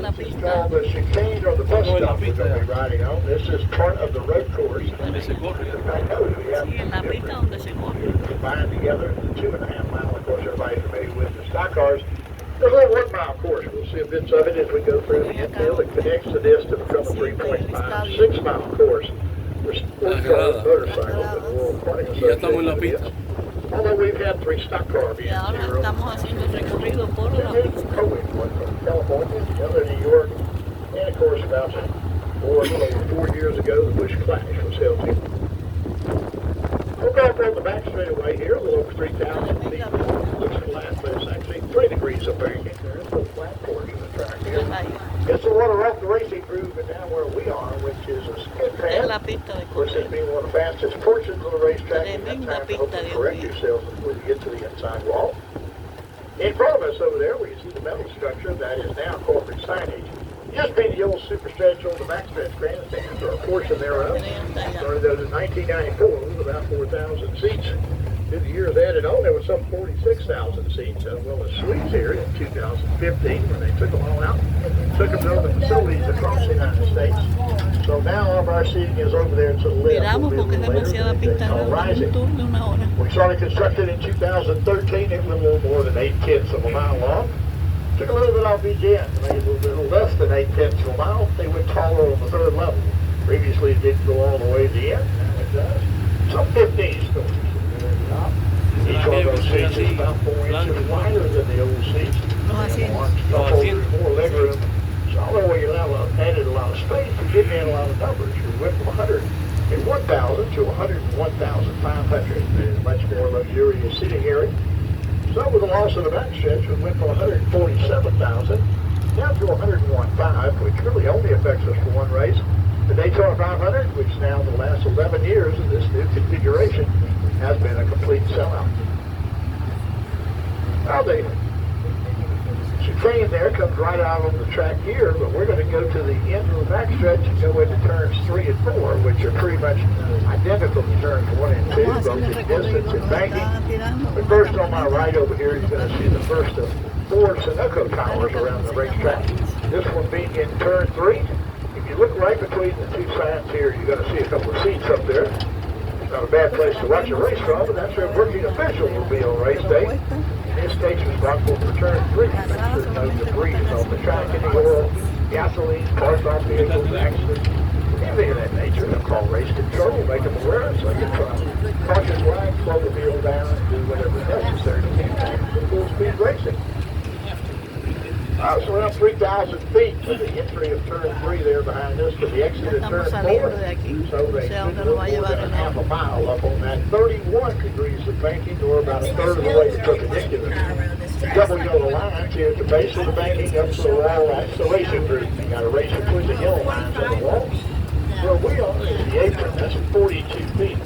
la It's pista. called the chicane or the bus No, en la stop we're pista, going to be ya. riding on. This is part of the road course. Donde se corre. I know we have Sí, en la pista donde se corre. combined together, 2.5 mile. Of course, everybody's familiar with the stock cars. There's a little 1 mile course. We'll see bits of it as we go through the infield. It connects to this to become a 3.5, 6 mile course for sport cars, motorcycles, and World Aquatic Y ya estamos en la Association. pista. Although we've had 3 stock car Y events ahora here. estamos haciendo el recorrido por Two la new pista. co-eds, one from California, the other New York, and of course about 4 years ago the Busch Clash was held here. We'll go up on the back straightaway here, a little over 3,000 feet. Looks flat, but it's actually 3 degrees of banking. There is a flat portion of the track here. It's the water off the racing groove and down where we are, which is a skid Es la pad. pista de Of course, it correr. being one of the fastest portions of the racetrack, you have Tremenda time to pista, hopefully Dios correct mío. yourselves before you get to the inside wall. In front of us over there, we see the metal structure that is now corporate signage. Used to be the old super stretch on the backstretch grandstands, or a portion thereof. Started those in 1994 with about 4,000 seats. Through the years added on, there was some 46,000 seats, as well as suites here in 2015 when they took them all out. Took them to other facilities across the United States. So now all of our seating is over there to the left. Miramos We'll porque be es a little later, demasiada but it's pista called grande. Un Rising. tour de una hora. We started constructing in 2013. It was a little more than 8/10 of a mile long. Took a little bit off each end, made a little less than 8/10 of a mile. They went taller on the third level. Previously, it didn't go all the way to the end. Now it does. Some 15 stories. Each one of those seats is about 4 inches wider than the old seats. Los asientos. More leg room. So although we added a lot of space, we didn't add a lot of numbers. We went from 101,000 to 101,500. Much more luxurious seating area. So with the loss of the backstretch, we went from 147,000 down to 101.5, which really only affects us for one race. The Daytona 500, which now the last 11 years of this new configuration has been a complete sellout. Now the chicane there comes right out on the track here, but we're going to go to the end of the backstretch and go into turns 3 and 4, which are pretty much identical to turns 1 and 2, Estamos both haciendo el in recorrido, distance and nos banking. está tirando. But first on my right over here, you're going to see the first of 4 Sunoco towers around the racetrack. This one being in turn 3. If you look right between the two signs here, you're going to see a couple of seats up there. Not a bad place to watch a race from, but that's where working officials will be on race day. This station is responsible for turn 3. Make sure no debris is on the track, any oil, gasoline, parked off vehicles, accidents, anything of that nature. They'll call race control, make them aware, so they can try caution flag, slow the wheel down, and do whatever is necessary to maintain full speed racing. So around 3,000 feet to the entry of turn 3 there behind us, to the exit of turn Estamos 4. saliendo de aquí. So O they sea, took donde a nos little va a more llevar than el a half a agua. mile up on that 31 degrees of banking, or about a third of the way perpendicular. Double yellow lines here at the base of the banking up to the wall. That's the racing group. You got a race between the yellow lines on the wall. Where we are is the apron. That's 42 feet.